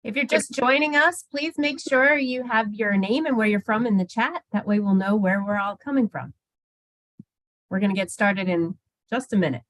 If you're just joining us, please make sure you have your name and where you're from in the chat. That way we'll know where we're all coming from. We're going to get started in just a minute.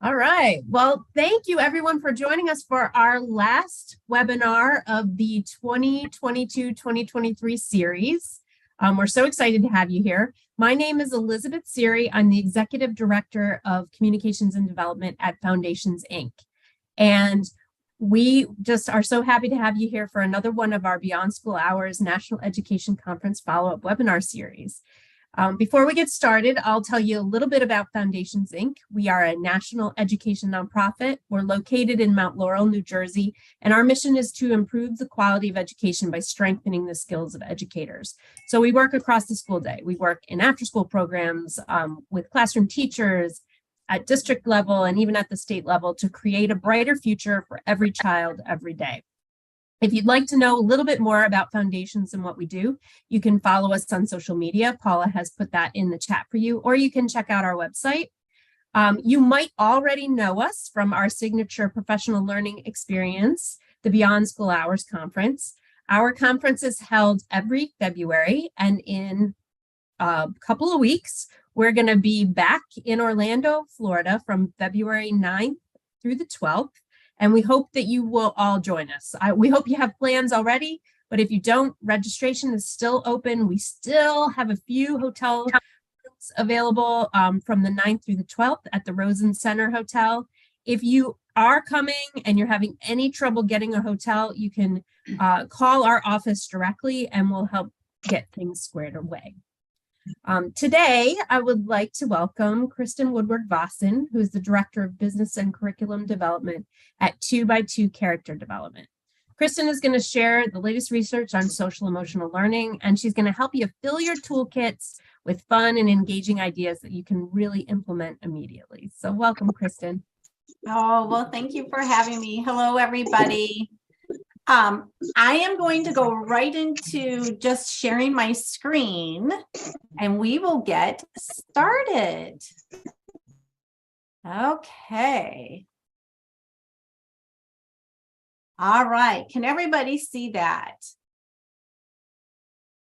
All right. Well, thank you everyone for joining us for our last webinar of the 2022-2023 series. We're so excited to have you here. My name is Elizabeth Seary. I'm the Executive Director of Communications and Development at Foundations, Inc. And we just are so happy to have you here for another one of our Beyond School Hours National Education Conference follow-up webinar series. Before we get started, I'll tell you a little bit about Foundations, Inc. We are a national education nonprofit. We're located in Mount Laurel, New Jersey, and our mission is to improve the quality of education by strengthening the skills of educators. So we work across the school day. We work in after-school programs with classroom teachers at district level and even at the state level to create a brighter future for every child every day. If you'd like to know a little bit more about Foundations and what we do, you can follow us on social media. Paula has put that in the chat for you, or you can check out our website. You might already know us from our signature professional learning experience, the Beyond School Hours Conference. Our conference is held every February, and in a couple of weeks, we're going to be back in Orlando, Florida from February 9th through the 12th. And we hope that you will all join us. We hope you have plans already, but if you don't, registration is still open. We still have a few hotel rooms available from the 9th through the 12th at the Rosen Center Hotel. If you are coming and you're having any trouble getting a hotel, you can call our office directly and we'll help get things squared away. Today, I would like to welcome Kristen Woodward-Vossen, who is the Director of Business and Curriculum Development at 2x2 Character Development. Kristen is going to share the latest research on social emotional learning, and she's going to help you fill your toolkits with fun and engaging ideas that you can really implement immediately. So welcome, Kristen. Oh, well, thank you for having me. Hello, everybody. I am going to go right into just sharing my screen and we will get started. Okay. All right. Can everybody see that?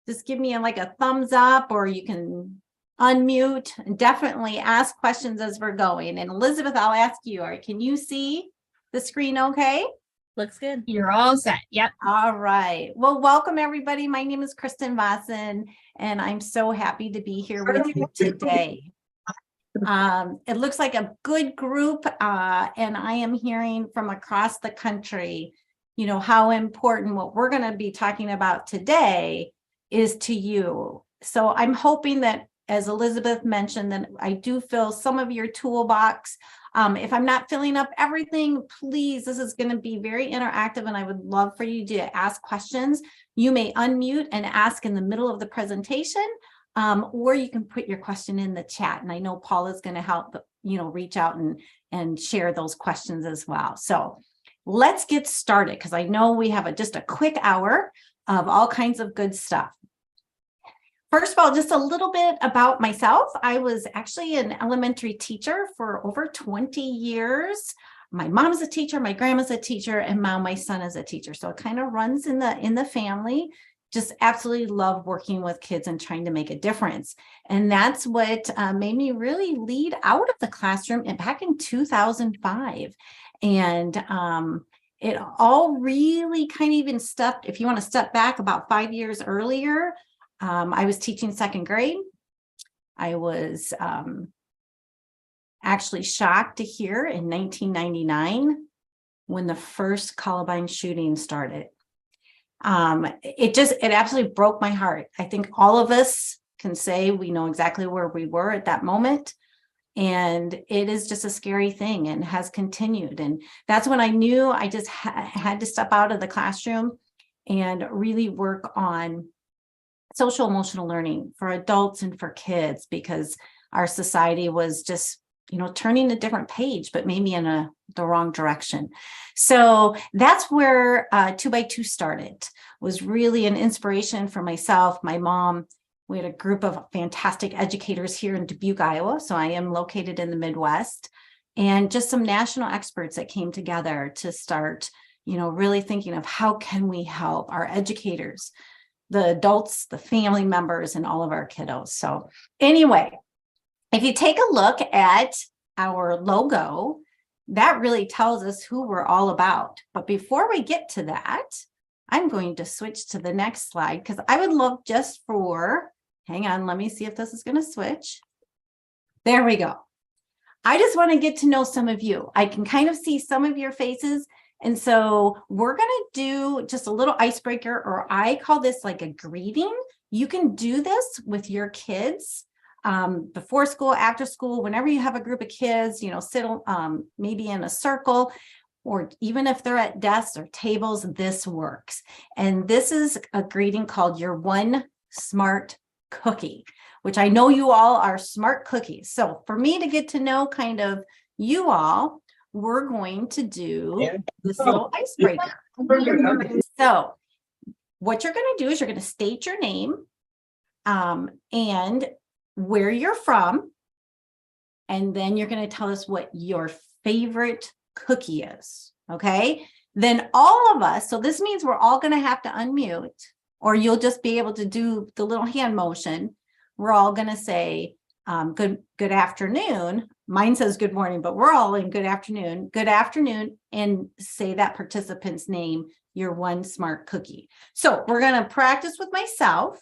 Just give me like a thumbs up, or you can unmute and definitely ask questions as we're going. And Elizabeth, I'll ask you, can you see the screen okay? Looks good. You're all set. Yep. All right. Well, welcome everybody. My name is Kristen Vossen, and I'm so happy to be here with you today. It looks like a good group, and I am hearing from across the country, you know, how important what we're going to be talking about today is to you. So I'm hoping that, as Elizabeth mentioned, that I do fill some of your toolbox. If I'm not filling up everything, please, this is going to be very interactive and I would love for you to ask questions. You may unmute and ask in the middle of the presentation, or you can put your question in the chat. And I know Paula's going to help, you know, reach out and share those questions as well. So let's get started, because I know we have just a quick hour of all kinds of good stuff. First of all, just a little bit about myself. I was actually an elementary teacher for over 20 years. My mom's a teacher, my grandma's a teacher, and now my son is a teacher. So it kind of runs in the family. Just absolutely love working with kids and trying to make a difference. And that's what made me really lead out of the classroom back in 2005. And it all really kind of even stepped, if you want to step back about 5 years earlier, I was teaching second grade. I was actually shocked to hear in 1999 when the first Columbine shooting started. It absolutely broke my heart. I think all of us can say we know exactly where we were at that moment. And it is just a scary thing and has continued. And that's when I knew I just had to step out of the classroom and really work on social emotional learning for adults and for kids, because our society was just turning a different page, but maybe in the wrong direction. So that's where 2x2 started, was really an inspiration for myself, my mom. We had a group of fantastic educators here in Dubuque, Iowa. So I am located in the Midwest, and just some national experts that came together to start, really thinking of how can we help our educators, the adults, the family members, and all of our kiddos. So anyway, if you take a look at our logo, that really tells us who we're all about. But before we get to that, I'm going to switch to the next slide, because I would love hang on, let me see if this is going to switch. There we go. I just want to get to know some of you. I can kind of see some of your faces. And so we're going to do just a little icebreaker, or I call this like a greeting. You can do this with your kids before school, after school, whenever you have a group of kids, sit maybe in a circle, or even if they're at desks or tables, this works. And this is a greeting called your one smart cookie, which I know you all are smart cookies. So for me to get to know kind of you all, we're going to do this little icebreaker. So what you're going to do is you're going to state your name and where you're from, and then you're going to tell us what your favorite cookie is. Okay, then all of us, so this means we're all going to have to unmute, or you'll just be able to do the little hand motion. We're all going to say good afternoon. Mine says good morning, but we're all in good afternoon, and say that participant's name, your one smart cookie. So we're going to practice with myself.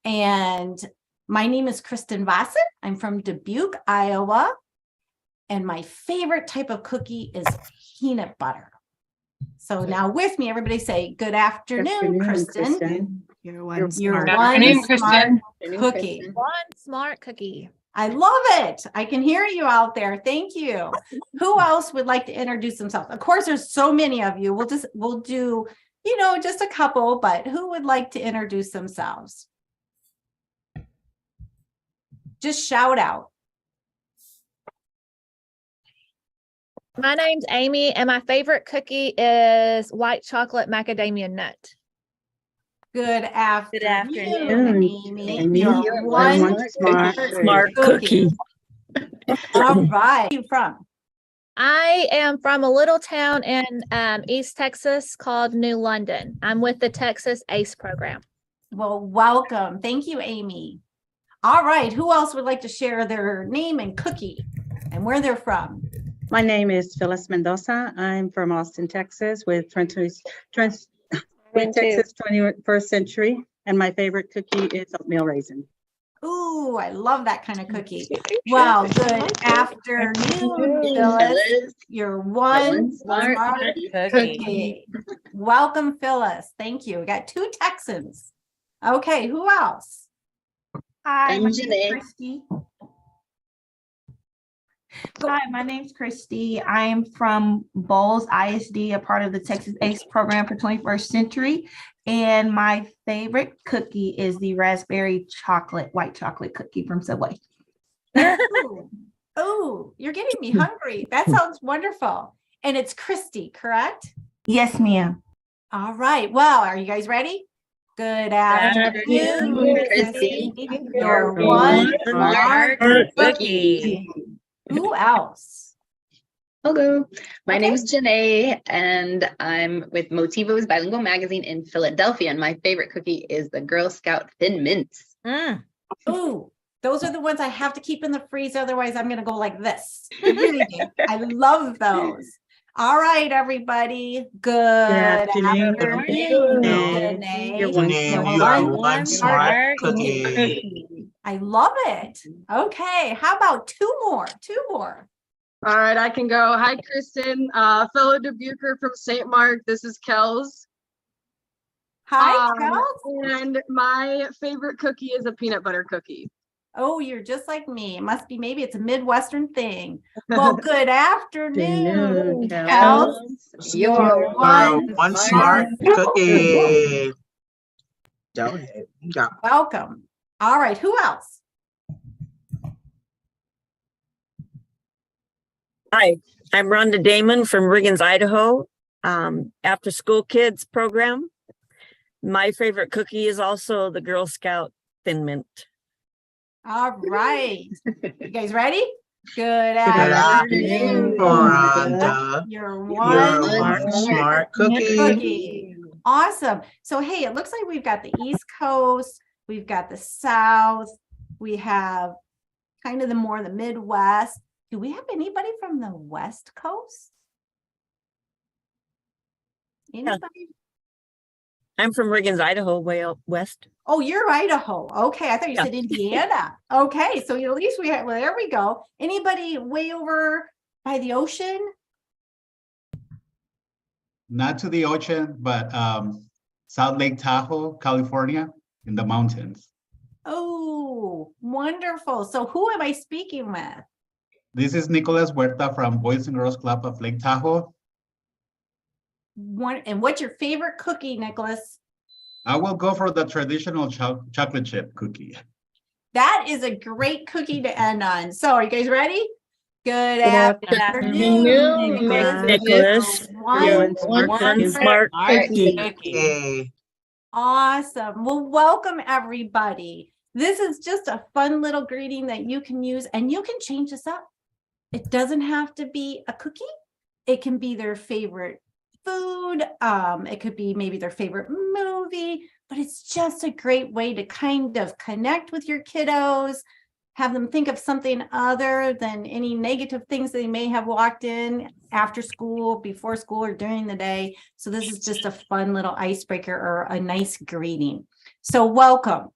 And my name is Kristen Vossen. I'm from Dubuque, Iowa. And my favorite type of cookie is peanut butter. So now with me, everybody say, good afternoon, Kristen. You're one You're smart one cookie. smart cookie. One smart cookie. I love it. I can hear you out there. Thank you. Who else would like to introduce themselves? Of course, there's so many of you. We'll do, just a couple, but who would like to introduce themselves? Just shout out. My name's Amy, and my favorite cookie is white chocolate macadamia nut. Good afternoon, afternoon, Amy. You're one smart cookie. All right. Where are you from? I am from a little town in East Texas called New London. I'm with the Texas ACE program. Well, welcome. Thank you, Amy. All right. Who else would like to share their name and cookie and where they're from? My name is Phyllis Mendoza. I'm from Austin, Texas, with Texas 21st Century, and my favorite cookie is oatmeal raisin. Ooh, I love that kind of cookie. Well, good afternoon, Phyllis. You're one smart cookie. Welcome, Phyllis. Thank you. We got two Texans. Okay, who else? Hi, I'm Janae. Hi, my name's Christy. I'm from Bowles ISD, a part of the Texas ACE program for 21st Century. And my favorite cookie is the raspberry white chocolate cookie from Subway. Oh, you're getting me hungry. That sounds wonderful. And it's Christy, correct? Yes, ma'am. All right. Well, are you guys ready? Good afternoon, Christy. You're one smart cookie. Who else? Hello, my name is Janae, and I'm with Motivo's Bilingual Magazine in Philadelphia, and my favorite cookie is the Girl Scout Thin Mints. Ooh, those are the ones I have to keep in the freezer, otherwise I'm going to go like this. I love those. All right, everybody. Good afternoon, Janae. You're one smart cookie. I love it. Okay, how about two more? All right, I can go. Hi, Kristen, fellow Dubuquer from St. Mark. This is Kels. Hi, Kels. And my favorite cookie is a peanut butter cookie. Oh, you're just like me. It must be, maybe it's a Midwestern thing. Well, good afternoon, Kels. You're one smart cookie. Go ahead. Go. Welcome. All right, who else? Hi, I'm Rhonda Damon from Riggins, Idaho, After School Kids program. My favorite cookie is also the Girl Scout Thin Mint. All right. You guys ready? Good Good afternoon. afternoon, Rhonda. You're You're one one smart cookie. cookie. Awesome. So, hey, it looks like we've got the East Coast, we've got the South, we have kind of the Midwest. Do we have anybody from the West Coast? Anybody? I'm from Riggins, Idaho, way out west. Oh, you're Idaho. Okay, I thought you said Indiana. Okay, so at least we have, well, there we go. Anybody way over by the ocean? Not to the ocean, but South Lake Tahoe, California, in the mountains. Oh, wonderful. So who am I speaking with? This is Nicolas Huerta from Boys and Girls Club of Lake Tahoe. And what's your favorite cookie, Nicholas? I will go for the traditional chocolate chip cookie. That is a great cookie to end on. So are you guys ready? Good afternoon, Nicholas. One smart cookie. Hey. Awesome. Well, welcome everybody. This is just a fun little greeting that you can use, and you can change this up. It doesn't have to be a cookie. It can be their favorite food. It could be maybe their favorite movie, but it's just a great way to kind of connect with your kiddos, have them think of something other than any negative things they may have walked in after school, before school, or during the day. So this is just a fun little icebreaker or a nice greeting. So welcome.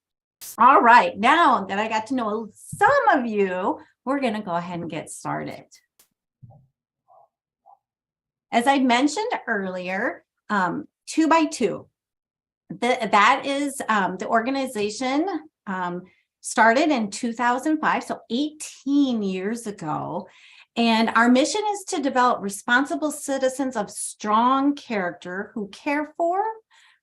All right, now that I got to know some of you, we're going to go ahead and get started. As I mentioned earlier, 2 by 2, that is the organization started in 2005, so 18 years ago. And our mission is to develop responsible citizens of strong character who care for,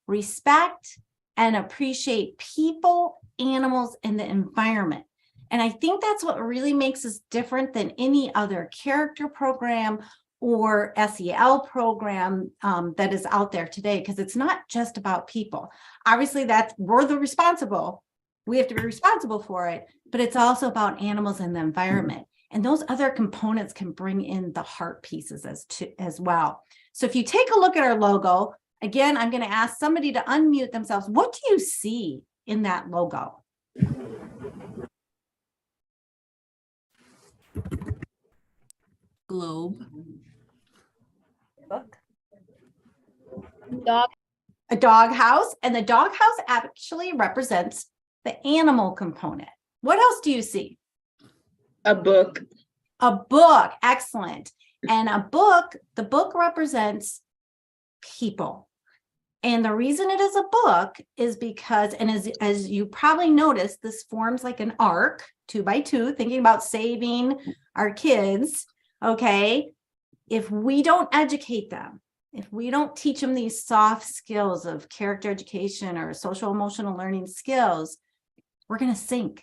respect, and appreciate people, animals, and the environment. And I think that's what really makes us different than any other character program or SEL program that is out there today, because it's not just about people. Obviously, we're the responsible. We have to be responsible for it, but it's also about animals and the environment. And those other components can bring in the heart pieces as well. So if you take a look at our logo, again, I'm going to ask somebody to unmute themselves. What do you see in that logo? Globe. Dog. A dog house, and the dog house actually represents the animal component. What else do you see? A book. A book, excellent. And the book represents people. And the reason it is a book is because, and as you probably noticed, this forms like an arc, 2 by 2, thinking about saving our kids, okay? If we don't educate them, if we don't teach them these soft skills of character education or social emotional learning skills, we're going to sink.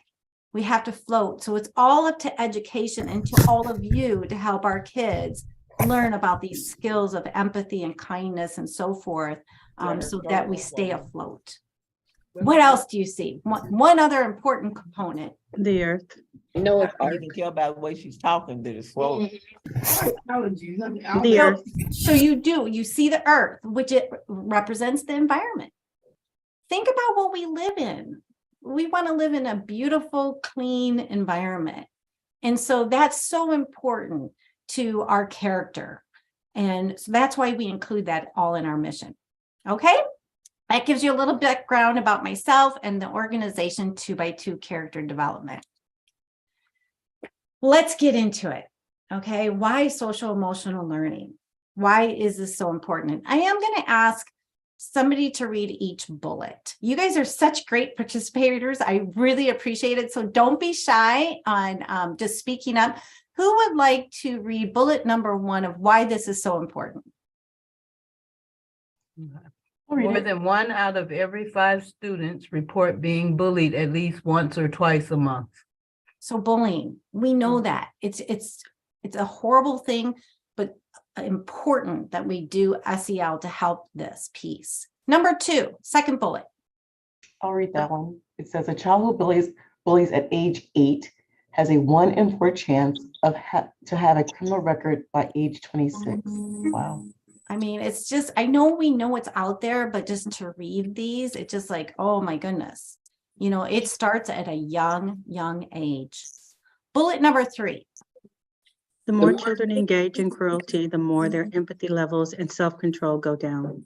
We have to float. So it's all up to education and to all of you to help our kids learn about these skills of empathy and kindness and so forth, so that we stay afloat. What else do you see? One other important component. The earth. No, it's I art. can tell by the way she's talking that it's slow. The earth. So you see the earth, which it represents the environment. Think about what we live in. We want to live in a beautiful, clean environment. And so that's so important to our character. And so that's why we include that all in our mission. Okay? That gives you a little background about myself and the organization 2 by 2 Character Development. Let's get into it. Okay, why social emotional learning? Why is this so important? I am going to ask somebody to read each bullet. You guys are such great participators. I really appreciate it. So don't be shy on just speaking up. Who would like to read bullet number 1 of why this is so important? More than 1 out of every 5 students report being bullied at least once or twice a month. So bullying, we know that it's It's a horrible thing, but important that we do SEL to help this piece. Number 2, second bullet. I'll read that one. It says a child who bullies at age 8 has a 1 in 4 chance of to have a criminal record by age 26. Wow. I mean, it's just, I know we know it's out there, but just to read these, it's just like, oh my goodness. You know, it starts at a young age. Bullet number 3. The more children engage in cruelty, the more their empathy levels and self-control go down.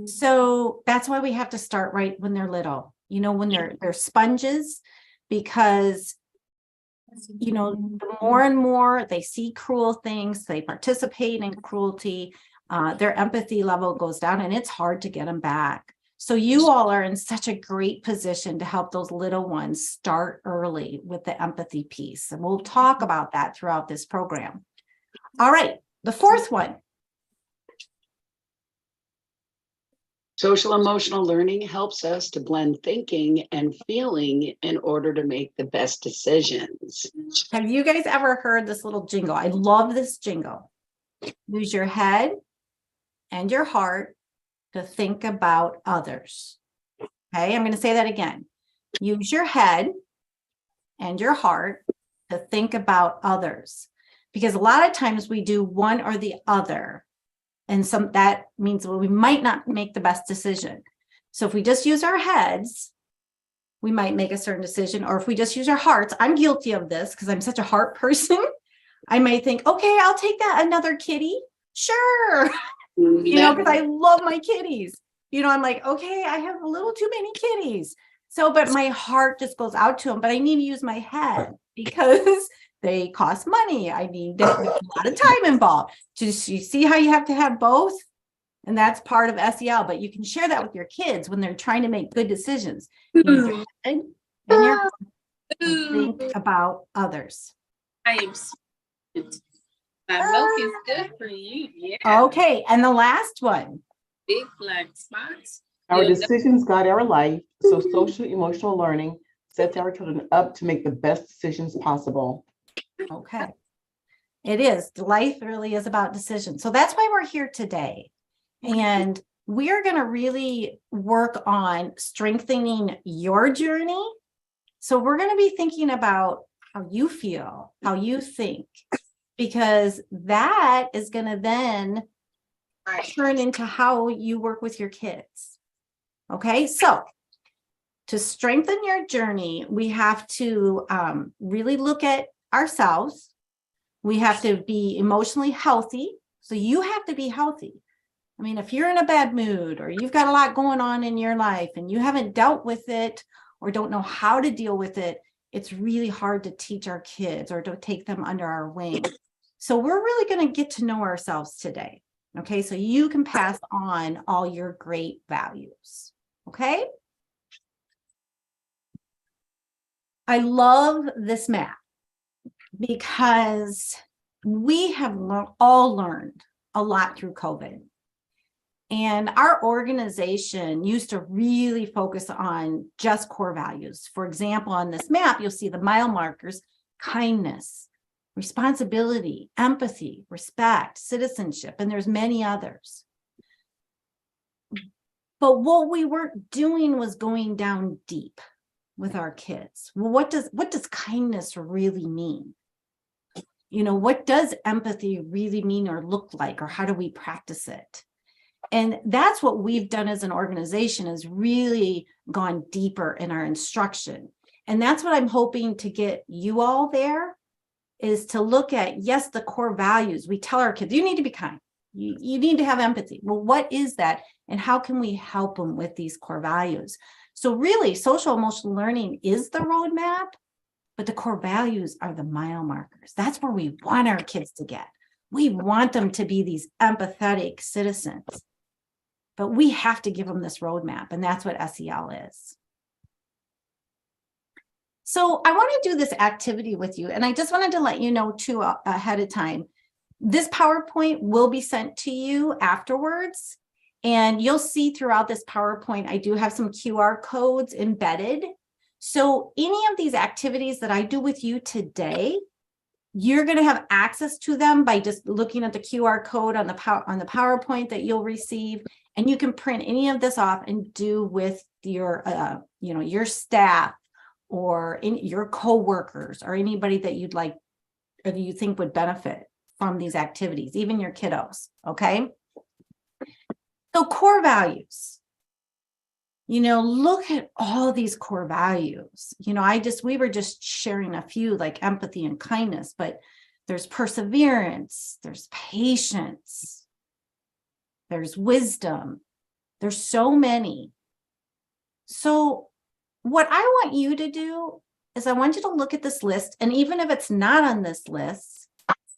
So that's why we have to start right when they're little, you know, when they're sponges, because, you know, the more and more they see cruel things, they participate in cruelty, their empathy level goes down, and it's hard to get them back. So you all are in such a great position to help those little ones start early with the empathy piece. And we'll talk about that throughout this program. All right, the 4th one. Social emotional learning helps us to blend thinking and feeling in order to make the best decisions. Have you guys ever heard this little jingle? I love this jingle. Use your head and your heart to think about others. Okay, I'm going to say that again. Use your head and your heart to think about others. Because a lot of times we do one or the other. And that means we might not make the best decision. So if we just use our heads, we might make a certain decision. Or if we just use our hearts, I'm guilty of this because I'm such a heart person. I might think, okay, I'll take that another kitty. Sure. You know, because I love my kitties. You know, I'm like, okay, I have a little too many kitties. So, but my heart just goes out to them, but I need to use my head because they cost money. I need a lot of time involved. Just, you see how you have to have both? And that's part of SEL, but you can share that with your kids when they're trying to make good decisions. You use your head and your heart and think about others. My milk is good for you. Yeah. Okay, and the last one. Big black spots. Our decisions guide our life, so social emotional learning sets our children up to make the best decisions possible. Okay. It is. Life really is about decisions. So that's why we're here today. And we are going to really work on strengthening your journey. So we're going to be thinking about how you feel, how you think, because that is going to then turn into how you work with your kids. Okay, so to strengthen your journey, we have to really look at ourselves. We have to be emotionally healthy. So you have to be healthy. I mean, if you're in a bad mood or you've got a lot going on in your life and you haven't dealt with it or don't know how to deal with it, it's really hard to teach our kids or to take them under our wing. So we're really going to get to know ourselves today. Okay, so you can pass on all your great values. Okay. I love this map because we have all learned a lot through COVID. And our organization used to really focus on just core values. For example, on this map, you'll see the mile markers: kindness, responsibility, empathy, respect, citizenship, and there's many others. But what we weren't doing was going down deep with our kids. Well, what does kindness really mean? You know, what does empathy really mean or look like, or how do we practice it? And that's what we've done as an organization, is really gone deeper in our instruction. And that's what I'm hoping to get you all there, is to look at, yes, the core values. We tell our kids, you need to be kind. You need to have empathy. Well, what is that? And how can we help them with these core values? So really, social emotional learning is the roadmap, but the core values are the mile markers. That's where we want our kids to get. We want them to be these empathetic citizens, but we have to give them this roadmap, and that's what SEL is. So I want to do this activity with you, and I just wanted to let you know too ahead of time. This PowerPoint will be sent to you afterwards, and you'll see throughout this PowerPoint, I do have some QR codes embedded. So any of these activities that I do with you today, You're going to have access to them by just looking at the QR code on the PowerPoint that you'll receive, and you can print any of this off and do with your your staff or your coworkers or anybody that you'd like or that you think would benefit from these activities, even your kiddos. Okay. So core values. Look at all these core values. We were just sharing a few, like empathy and kindness, but there's perseverance, there's patience, there's wisdom. There's so many. So what I want you to do is I want you to look at this list, and even if it's not on this list,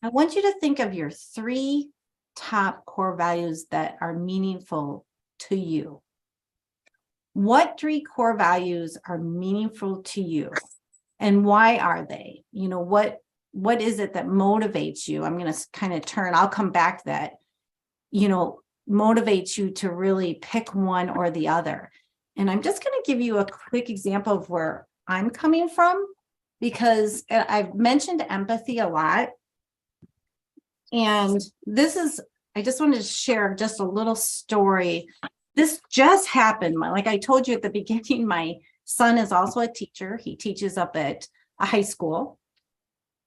I want you to think of your 3 top core values that are meaningful to you. What 3 core values are meaningful to you, and why are they? What is it that motivates you? I'm going to kind of I'll come back to that, motivates you to really pick one or the other. And I'm just going to give you a quick example of where I'm coming from, because I've mentioned empathy a lot. And I just wanted to share just a little story. This just happened. Like I told you at the beginning, my son is also a teacher. He teaches up at a high school.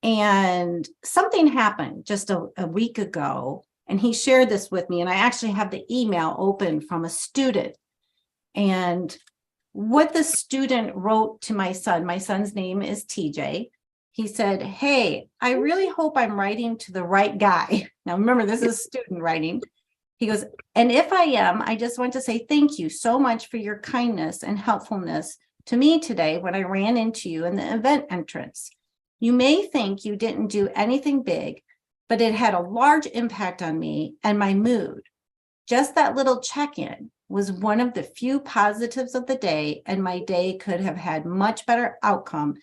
And something happened just a week ago. And he shared this with me. And I actually have the email open from a student. And what the student wrote to my son's name is TJ. He said, "Hey, I really hope I'm writing to the right guy." Now, remember, this is student writing. He goes, "And if I am, I just want to say thank you so much for your kindness and helpfulness to me today when I ran into you in the event entrance. You may think you didn't do anything big, but it had a large impact on me and my mood. Just that little check-in was one of the few positives of the day, and my day could have had much better outcome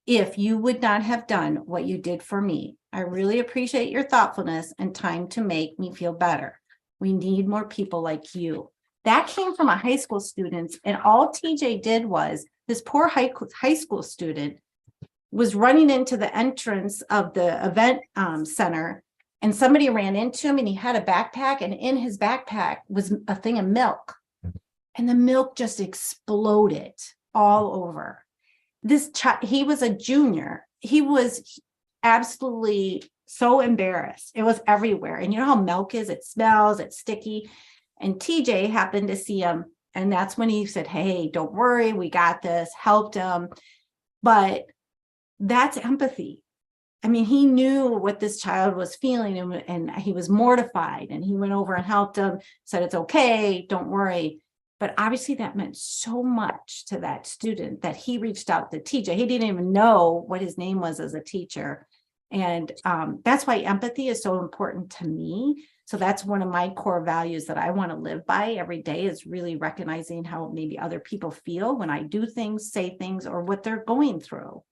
if you would not have done what you did for me. I really appreciate your thoughtfulness and time to make me feel better. We need more people like you." That came from a high school student, and all TJ did was, this poor high school student was running into the entrance of the event center, and somebody ran into him, and he had a backpack, and in his backpack was a thing of milk, and the milk just exploded all over. This child, he was a junior. He was absolutely so embarrassed. It was everywhere. And you know how milk is, it smells, it's sticky. And TJ happened to see him. And that's when he said, "Hey, don't worry, we got this," helped him. But that's empathy. I mean, he knew what this child was feeling, and he was mortified, and he went over and helped him, said, "It's okay, don't worry." But obviously that meant so much to that student that he reached out to TJ. He didn't even know what his name was as a teacher. And that's why empathy is so important to me. So that's one of my core values that I want to live by every day, is really recognizing how maybe other people feel when I do things, say things, or what they're going through.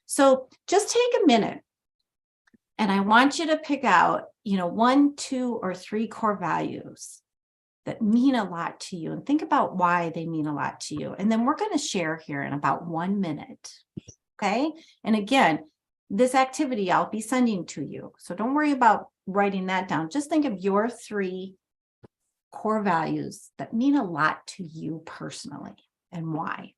So just take a minute, and I want you to pick out, 1, 2, or 3 core values that mean a lot to you, and think about why they mean a lot to you. And then we're going to share here in about 1 minute. Okay. And again, this activity I'll be sending to you. So don't worry about writing that down. Just think of your 3 core values that mean a lot to you personally, and why.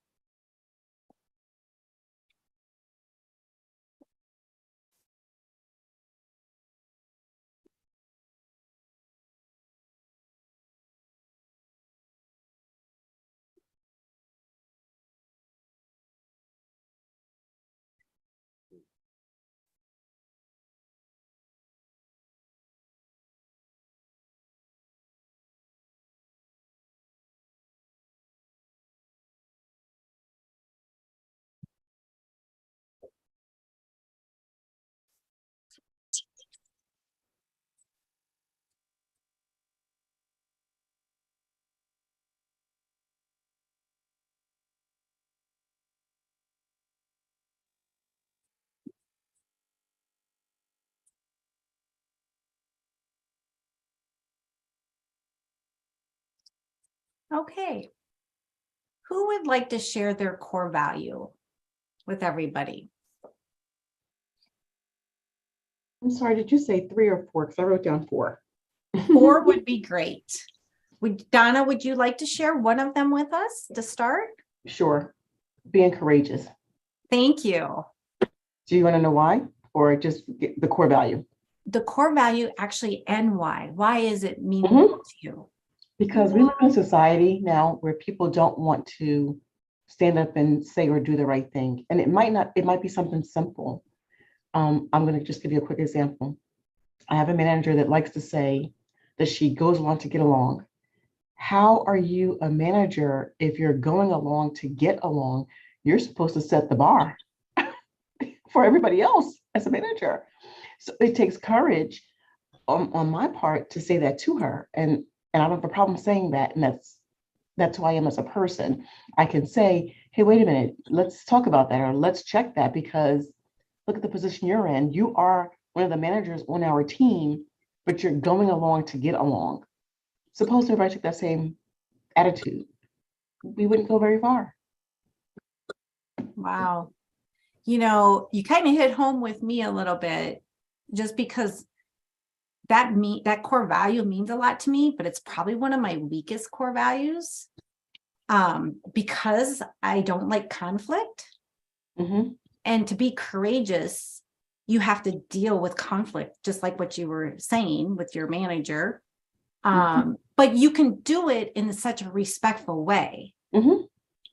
Okay. Who would like to share their core value with everybody? I'm sorry, did you say 3 or 4? Because I wrote down 4. 4 would be great. Donna, would you like to share one of them with us to start? Sure. Being courageous. Thank you. Do you want to know why, or just the core value? The core value actually, and why? Why is it meaningful to you? Because we live in a society now where people don't want to stand up and say or do the right thing. And it might be something simple. I'm going to just give you a quick example. I have a manager that likes to say that she goes along to get along. How are you a manager if you're going along to get along? You're supposed to set the bar for everybody else as a manager. So it takes courage on my part to say that to her. And I don't have a problem saying that. And that's who I am as a person. I can say, hey, wait a minute, let's talk about that, or let's check that, because look at the position you're in. You are one of the managers on our team, but you're going along to get along. Suppose if I took that same attitude, we wouldn't go very far. Wow. You know, you kind of hit home with me a little bit, just because that core value means a lot to me, but it's probably one of my weakest core values, because I don't like conflict. And to be courageous, you have to deal with conflict, just like what you were saying with your manager. But you can do it in such a respectful way.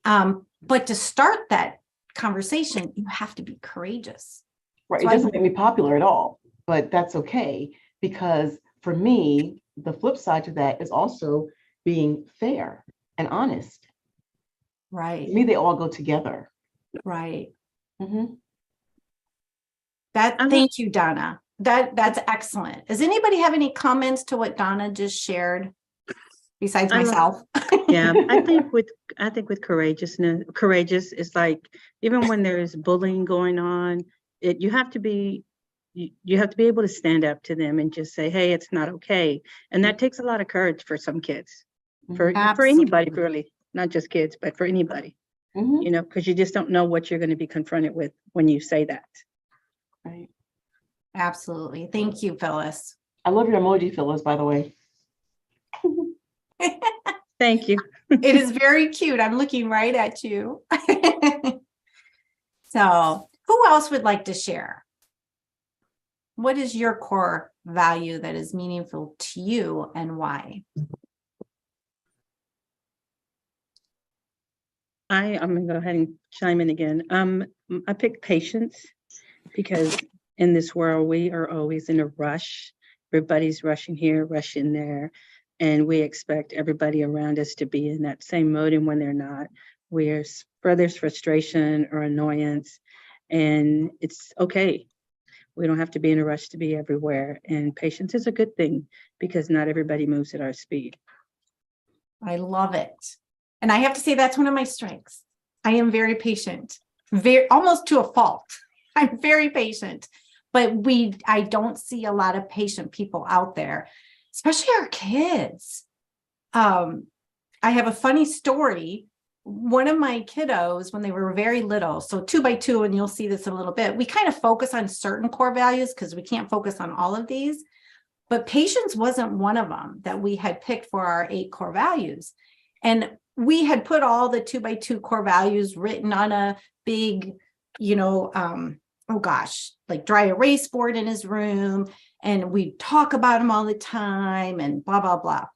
But to start that conversation, you have to be courageous. Right. So It doesn't make me popular at all, but that's okay. Because for me, the flip side to that is also being fair and honest. Right. To me, they all go together. Right. Thank you, Donna. That's excellent. Does anybody have any comments to what Donna just shared besides myself? Yeah, I think with courageous is like, even when there's bullying going on, you have to be able to stand up to them and just say, hey, it's not okay. And that takes a lot of courage for some kids, for anybody, really, not just kids, but for anybody, you know, because you just don't know what you're going to be confronted with when you say that. Right. Absolutely. Thank you, Phyllis. I love your emoji, Phyllis, by the way. Thank you. It is very cute. I'm looking right at you. So, who else would like to share? What is your core value that is meaningful to you, and why? I'm going to go ahead and chime in again. I picked patience, because in this world, we are always in a rush. Everybody's rushing here, rushing there. And we expect everybody around us to be in that same mode. And when they're not, there's frustration or annoyance. And it's okay. We don't have to be in a rush to be everywhere. And patience is a good thing, because not everybody moves at our speed. I love it. And I have to say, that's one of my strengths. I am very patient, almost to a fault. I'm very patient, but I don't see a lot of patient people out there, especially our kids. I have a funny story. One of my kiddos, when they were very little, so 2 by 2, and you'll see this in a little bit, we kind of focus on certain core values because we can't focus on all of these, but patience wasn't one of them that we had picked for our 8 core values. And we had put all the 2 by 2 core values written on a big, like dry erase board in his room. And we talk about them all the time and blah, blah, blah.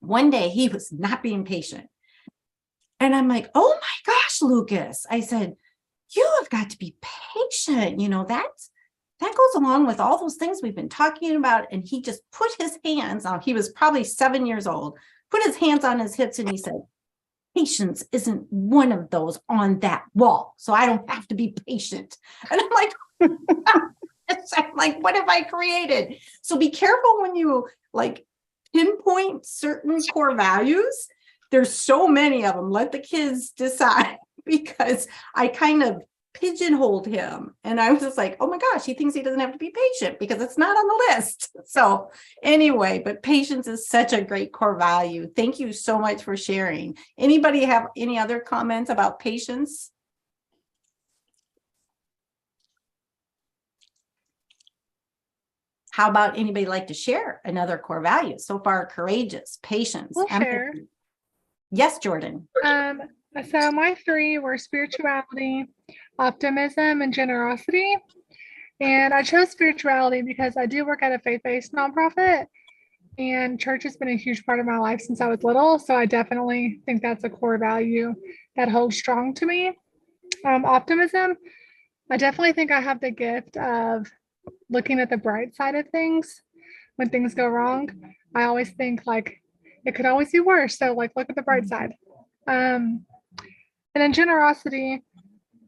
One day he was not being patient. And I'm like, oh my gosh, Lucas. I said, you have got to be patient. You know, that goes along with all those things we've been talking about. And he just put his hands on, he was probably 7 years old, put his hands on his hips, and he said, patience isn't one of those on that wall. So I don't have to be patient. And I'm like, what have I created? So be careful when you like pinpoint certain core values. There's so many of them. Let the kids decide, because I kind of pigeonholed him. And I was just like, oh my gosh, he thinks he doesn't have to be patient because it's not on the list. So anyway, but patience is such a great core value. Thank you so much for sharing. Anybody have any other comments about patience? How about anybody like to share another core value? So far, courageous, patience, We'll empathy. share. Yes, Jordan. So my three were spirituality, optimism, and generosity. And I chose spirituality because I do work at a faith-based nonprofit, and church has been a huge part of my life since I was little. So I definitely think that's a core value that holds strong to me. Optimism, I definitely think I have the gift of looking at the bright side of things when things go wrong. I always think like it could always be worse. So like look at the bright side. And in generosity,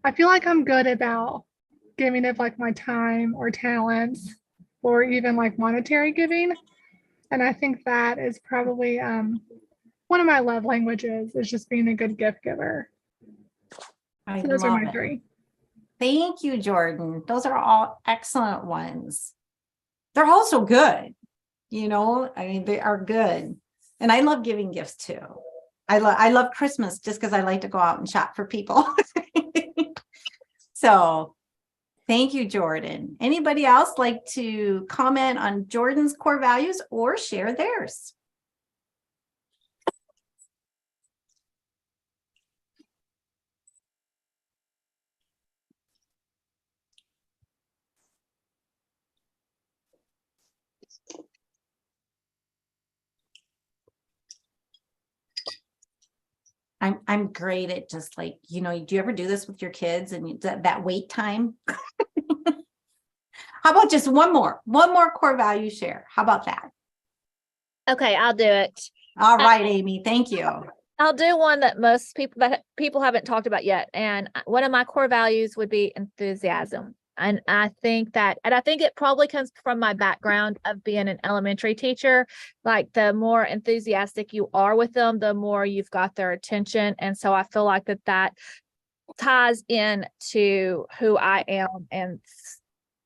I feel like I'm good about giving of like my time or talents or even like monetary giving. And I think that is probably one of my love languages is just being a good gift giver. So those are my three. Thank you, Jordan. Those are all excellent ones. They're also good. You know, I mean, they are good. And I love giving gifts too. I love Christmas just because I like to go out and shop for people. So thank you, Jordan. Anybody else like to comment on Jordan's core values or share theirs? I'm great at just like, you know, do you ever do this with your kids and that wait time? How about just one more core value share? How about that? Okay, I'll do it. All right, Amy, thank you. I'll do one that most people haven't talked about yet. And one of my core values would be enthusiasm. And I think it probably comes from my background of being an elementary teacher. Like the more enthusiastic you are with them, the more you've got their attention. And so I feel like that ties in to who I am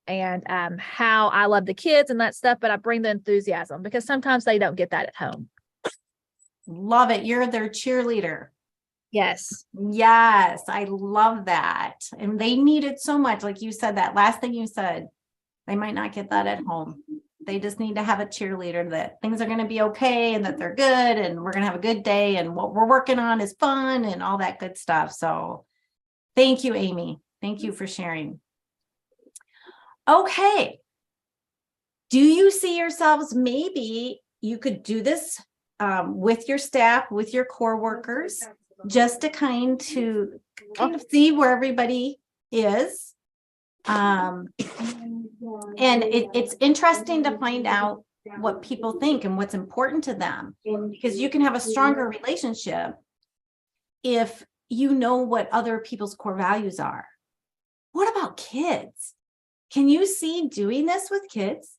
and how I love the kids and that stuff, but I bring the enthusiasm because sometimes they don't get that at home. Love it. You're their cheerleader. Yes. Yes, I love that. And they need it so much. Like you said, that last thing you said, they might not get that at home. They just need to have a cheerleader that things are going to be okay and that they're good and we're going to have a good day and what we're working on is fun and all that good stuff. So thank you, Amy. Thank you for sharing. Okay. Do you see yourselves, maybe you could do this with your staff, with your core workers, just to kind of see where everybody is. And it's interesting to find out what people think and what's important to them, because you can have a stronger relationship if you know what other people's core values are. What about kids? Can you see doing this with kids?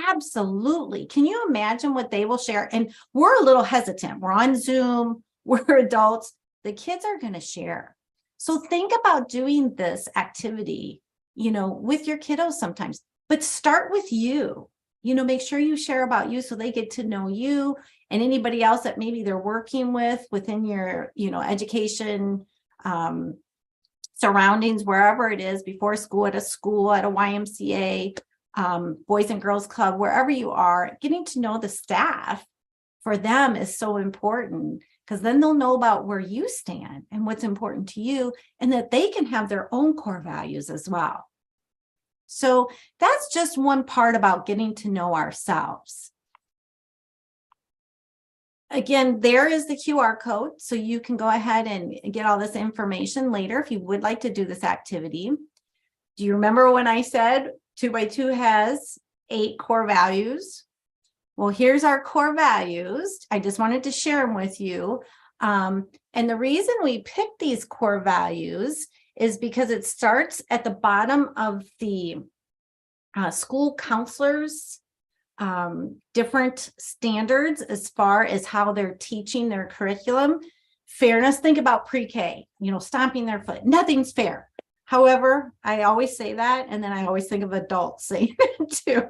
Absolutely. Can you imagine what they will share? And we're a little hesitant. We're on Zoom. We're adults. The kids are going to share. So think about doing this activity, you know, with your kiddos sometimes, but start with you. You know, make sure you share about you so they get to know you and anybody else that maybe they're working with within your, you know, education surroundings, wherever it is, before school, at a YMCA, Boys and Girls Club, wherever you are. Getting to know the staff for them is so important, because then they'll know about where you stand and what's important to you, and that they can have their own core values as well. So that's just one part about getting to know ourselves. Again, there is the QR code, so you can go ahead and get all this information later if you would like to do this activity. Do you remember when I said 2x2 has 8 core values? Well, here's our core values. I just wanted to share them with you. And the reason we picked these core values is because it starts at the bottom of the school counselors' different standards as far as how they're teaching their curriculum. Fairness, think about pre-K, you know, stomping their foot. Nothing's fair. However, I always say that, and then I always think of adults saying it too.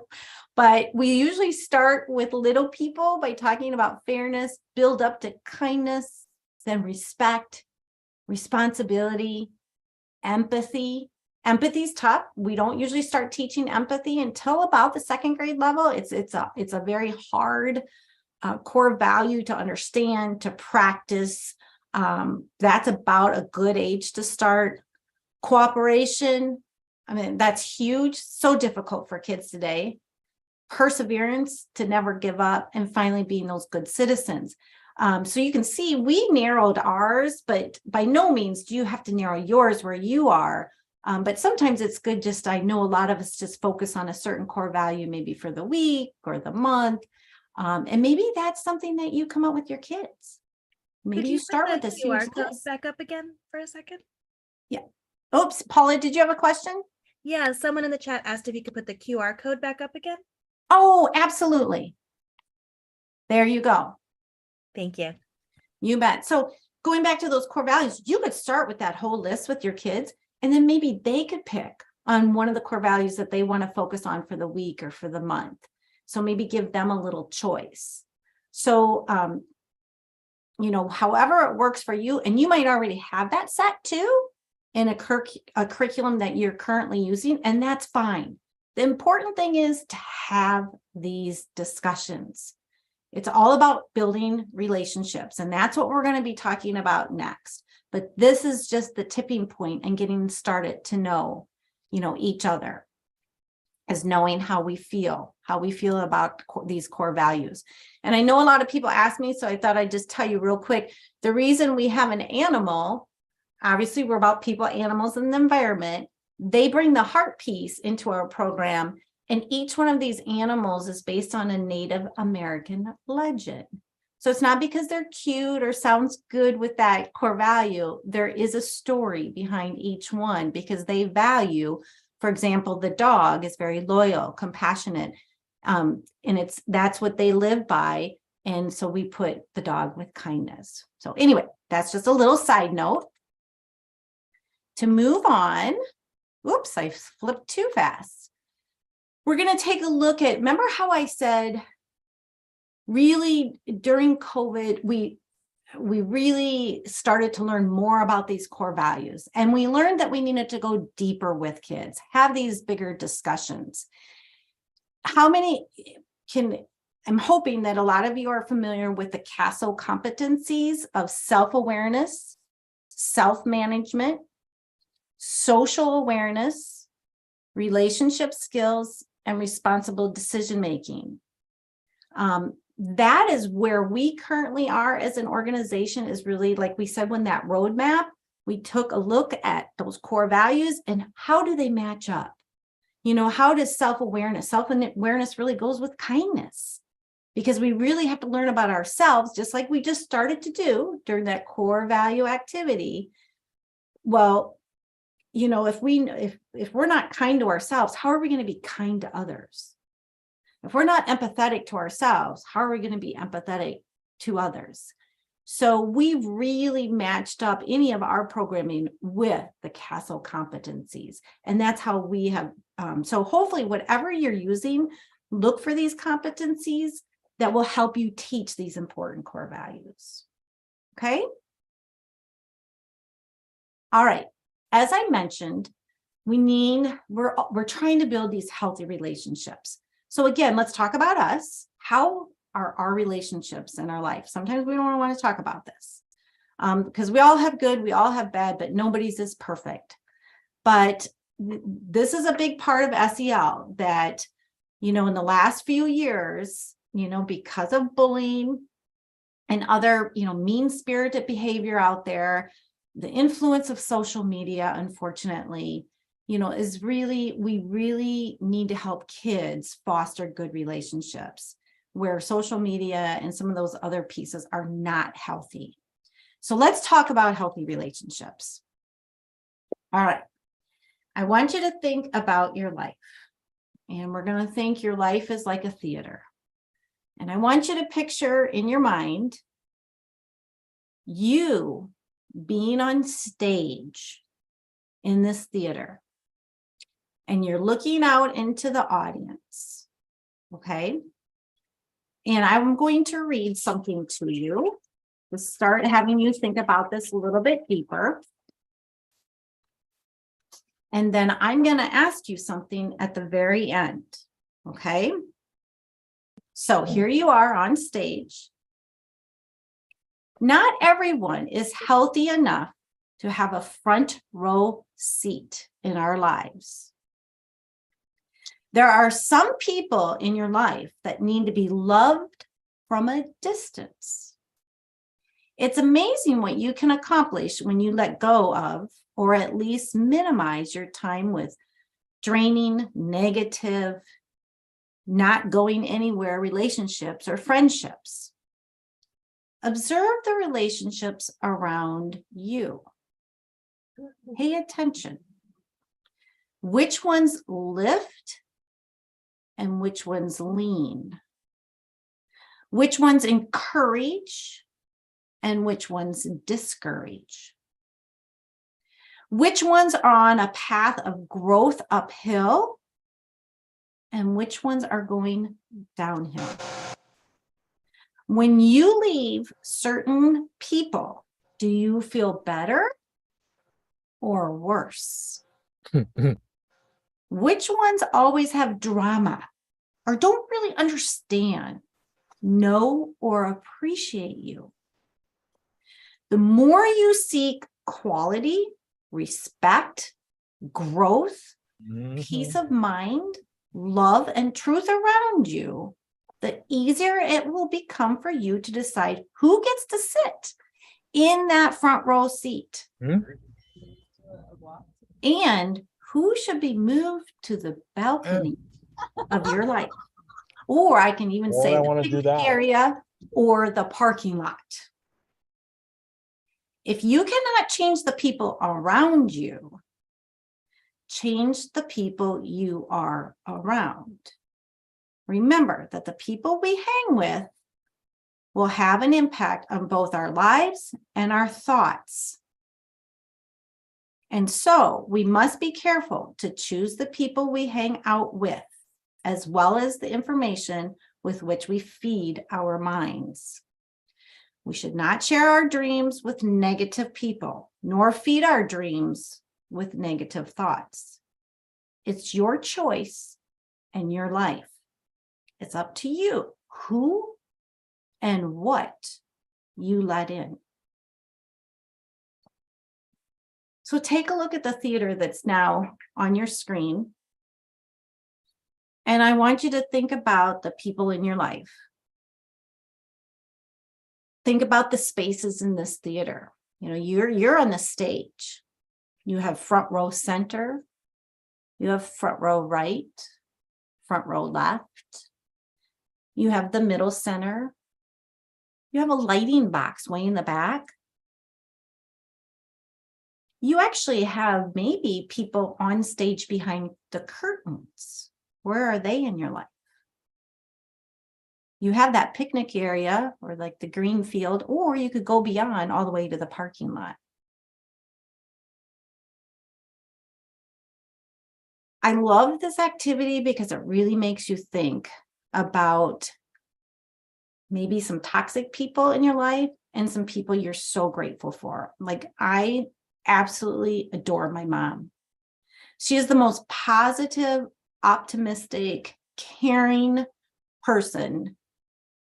But we usually start with little people by talking about fairness, build up to kindness, then respect, responsibility, empathy, Empathy is tough. We don't usually start teaching empathy until about the second grade level. It's a very hard core value to understand, to practice. That's about a good age to start. Cooperation, I mean, that's huge, so difficult for kids today. Perseverance, to never give up, and finally being those good citizens. So you can see we narrowed ours, but by no means do you have to narrow yours where you are. But sometimes it's good just, I know a lot of us just focus on a certain core value, maybe for the week or the month. And maybe that's something that you come up with your kids. Maybe you start with this huge list. Back up again for a second. Yeah. Oops, Paula, did you have a question? Yeah, someone in the chat asked if you could put the QR code back up again. Oh, absolutely. There you go. Thank you. You bet. So going back to those core values, you could start with that whole list with your kids, and then maybe they could pick on one of the core values that they want to focus on for the week or for the month. So maybe give them a little choice. So, however it works for you, and you might already have that set too in a curriculum that you're currently using, and that's fine. The important thing is to have these discussions. It's all about building relationships, and that's what we're going to be talking about next. But this is just the tipping point and getting started to know, each other, is knowing how we feel about these core values. And I know a lot of people ask me, so I thought I'd just tell you real quick, the reason we have an animal, obviously we're about people, animals, and the environment. They bring the heart piece into our program, and each one of these animals is based on a Native American legend. So it's not because they're cute or sounds good with that core value. There is a story behind each one because they value, for example, the dog is very loyal, compassionate, and that's what they live by. And so we put the dog with kindness. So anyway, that's just a little side note. To move on, oops, I flipped too fast. We're going to take a look at, remember how I said, really during COVID, we really started to learn more about these core values. And we learned that we needed to go deeper with kids, have these bigger discussions. I'm hoping that a lot of you are familiar with the CASO competencies of self-awareness, self-management, social awareness, relationship skills, and responsible decision-making. That is where we currently are as an organization, is really, like we said, when that roadmap, we took a look at those core values and how do they match up? How does self-awareness really goes with kindness? Because we really have to learn about ourselves, just like we just started to do during that core value activity. Well, if we're not kind to ourselves, how are we going to be kind to others? If we're not empathetic to ourselves, how are we going to be empathetic to others? So we've really matched up any of our programming with the CASO competencies. And that's how we have, so hopefully whatever you're using, look for these competencies that will help you teach these important core values. Okay? All right. As I mentioned, we're trying to build these healthy relationships. So again, let's talk about us. How are our relationships in our life? Sometimes we don't want to talk about this because we all have good, we all have bad, but nobody's is perfect. But this is a big part of SEL that, in the last few years, because of bullying and other, mean-spirited behavior out there, the influence of social media, unfortunately, we really need to help kids foster good relationships where social media and some of those other pieces are not healthy. So let's talk about healthy relationships. All right. I want you to think about your life, and we're going to think your life is like a theater. And I want you to picture in your mind you being on stage in this theater. And you're looking out into the audience, okay? And I'm going to read something to you to start having you think about this a little bit deeper. And then I'm going to ask you something at the very end. Okay. So here you are on stage. Not everyone is healthy enough to have a front row seat in our lives. There are some people in your life that need to be loved from a distance. It's amazing what you can accomplish when you let go of, or at least minimize your time with draining, negative, not going anywhere relationships or friendships. Observe the relationships around you. Pay attention. Which ones lift and which ones lean? Which ones encourage and which ones discourage? Which ones are on a path of growth uphill and which ones are going downhill? When you leave certain people, do you feel better or worse? Which ones always have drama or don't really understand, know, or appreciate you? The more you seek quality, respect, growth, peace of mind, love, and truth around you, the easier it will become for you to decide who gets to sit in that front row seat and who should be moved to the balcony of your life. Or I can even say the picnic area or the parking lot. If you cannot change the people around you, change the people you are around. Remember that the people we hang with will have an impact on both our lives and our thoughts. And so we must be careful to choose the people we hang out with, as well as the information with which we feed our minds. We should not share our dreams with negative people, nor feed our dreams with negative thoughts. It's your choice and your life. It's up to you who and what you let in. So take a look at the theater that's now on your screen. And I want you to think about the people in your life. Think about the spaces in this theater. You know, you're on the stage. You have front row center. You have front row right, front row left. You have the middle center. You have a lighting box way in the back. You actually have maybe people on stage behind the curtains. Where are they in your life? You have that picnic area or like the green field, or you could go beyond all the way to the parking lot. I love this activity because it really makes you think about maybe some toxic people in your life and some people you're so grateful for. Like, I absolutely adore my mom. She is the most positive, optimistic, caring person.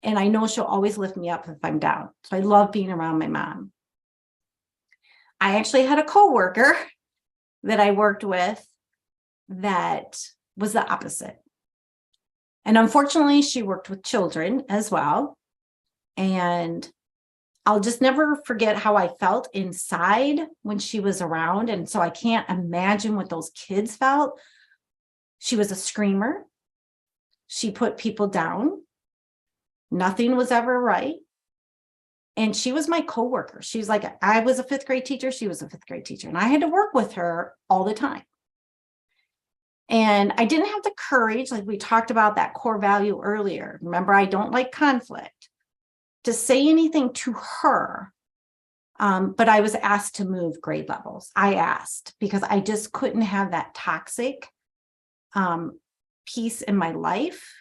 And I know she'll always lift me up if I'm down. So I love being around my mom. I actually had a coworker that I worked with that was the opposite. And unfortunately, she worked with children as well. And I'll just never forget how I felt inside when she was around. And so I can't imagine what those kids felt. She was a screamer. She put people down. Nothing was ever right. And she was my coworker. She was like, I was a fifth grade teacher. She was a fifth grade teacher. And I had to work with her all the time. And I didn't have the courage, like we talked about that core value earlier. Remember, I don't like conflict, to say anything to her. But I was asked to move grade levels. I asked because I just couldn't have that toxic piece in my life.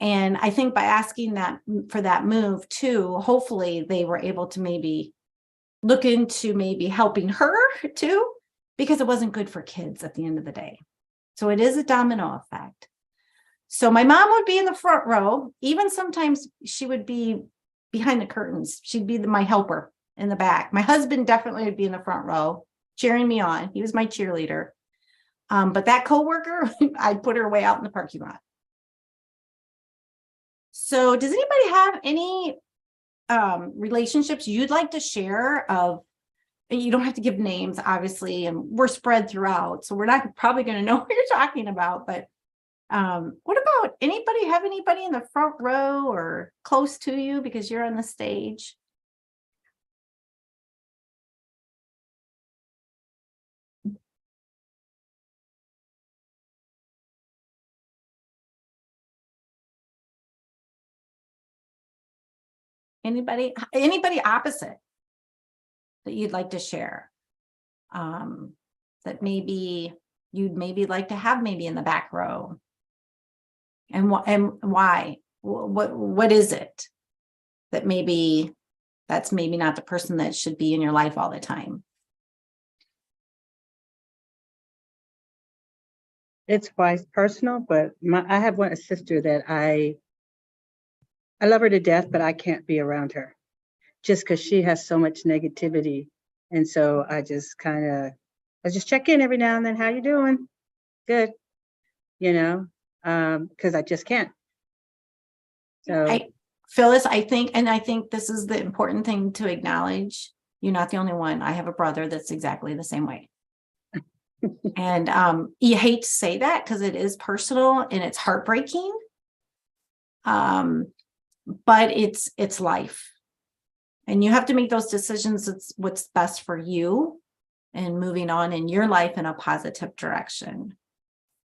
And I think by asking that for that move too, hopefully they were able to maybe look into maybe helping her too. because it wasn't good for kids at the end of the day. So it is a domino effect. So my mom would be in the front row. Even sometimes she would be behind the curtains. She'd be my helper in the back. My husband definitely would be in the front row cheering me on. He was my cheerleader. But that coworker, I'd put her way out in the parking lot. So does anybody have any relationships you'd like to share of, you don't have to give names, obviously, and we're spread throughout, so we're not probably going to know what you're talking about, but what about anybody, have anybody in the front row or close to you because you're on the stage? Anybody opposite that you'd like to share? That maybe you'd like to have maybe in the back row. And why? What is it that that's maybe not the person that should be in your life all the time? It's quite personal, but I have a sister that I love her to death, but I can't be around her just because she has so much negativity. And so I just check in every now and then. How you doing? Good. Because I just can't. So Phyllis, I think this is the important thing to acknowledge. You're not the only one. I have a brother that's exactly the same way. And you hate to say that because it is personal and it's heartbreaking. But it's life. And you have to make those decisions. It's what's best for you and moving on in your life in a positive direction.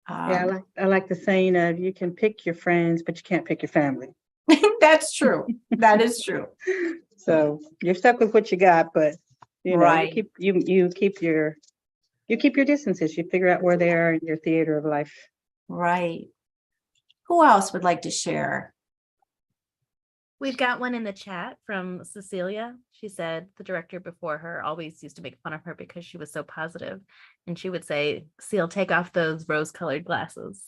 Yeah, I like the saying of you can pick your friends, but you can't pick your family. That's true. That is true. So you're stuck with what you got, but right. you keep your distances. You figure out where they are in your theater of life. Right. Who else would like to share? We've got one in the chat from Cecilia. She said the director before her always used to make fun of her because she was so positive. And she would say, Seal, take off those rose-colored glasses.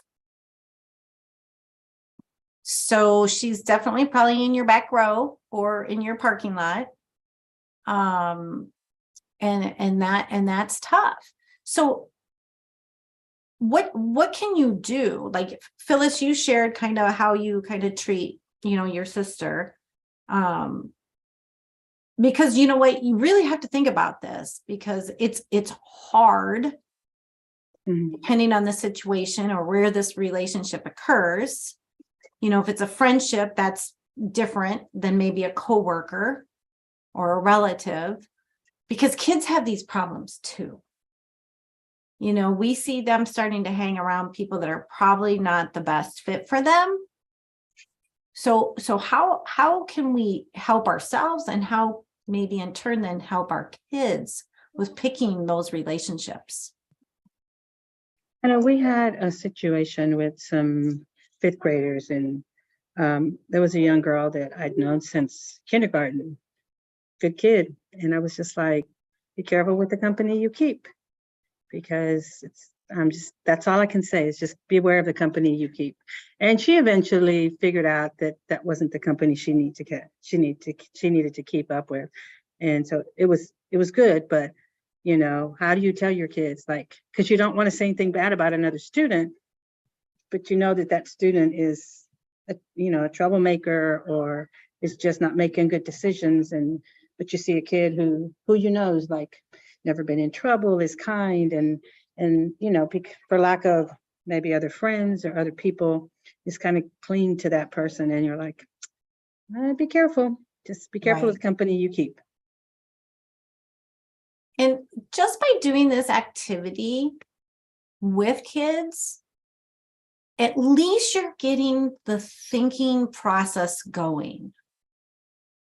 So she's definitely probably in your back row or in your parking lot. And that's tough. So what can you do? Like Phyllis, you shared kind of how you kind of treat, your sister. Because you know what, you really have to think about this because it's hard depending on the situation or where this relationship occurs. If it's a friendship, that's different than maybe a coworker or a relative, because kids have these problems too. We see them starting to hang around people that are probably not the best fit for them. So how can we help ourselves, and how maybe in turn then help our kids with picking those relationships? We had a situation with some fifth graders, and there was a young girl that I'd known since kindergarten, good kid. And I was just like, be careful with the company you keep, because that's all I can say is just be aware of the company you keep. And she eventually figured out that wasn't the company she needed to keep up with. And so it was good, but how do you tell your kids, because you don't want to say anything bad about another student, but that student is a troublemaker or is just not making good decisions, but you see a kid who is never been in trouble, is kind, and for lack of maybe other friends or other people, is kind of cling to that person, and you're like, be careful. Just be careful with the company you keep. And just by doing this activity with kids, at least you're getting the thinking process going.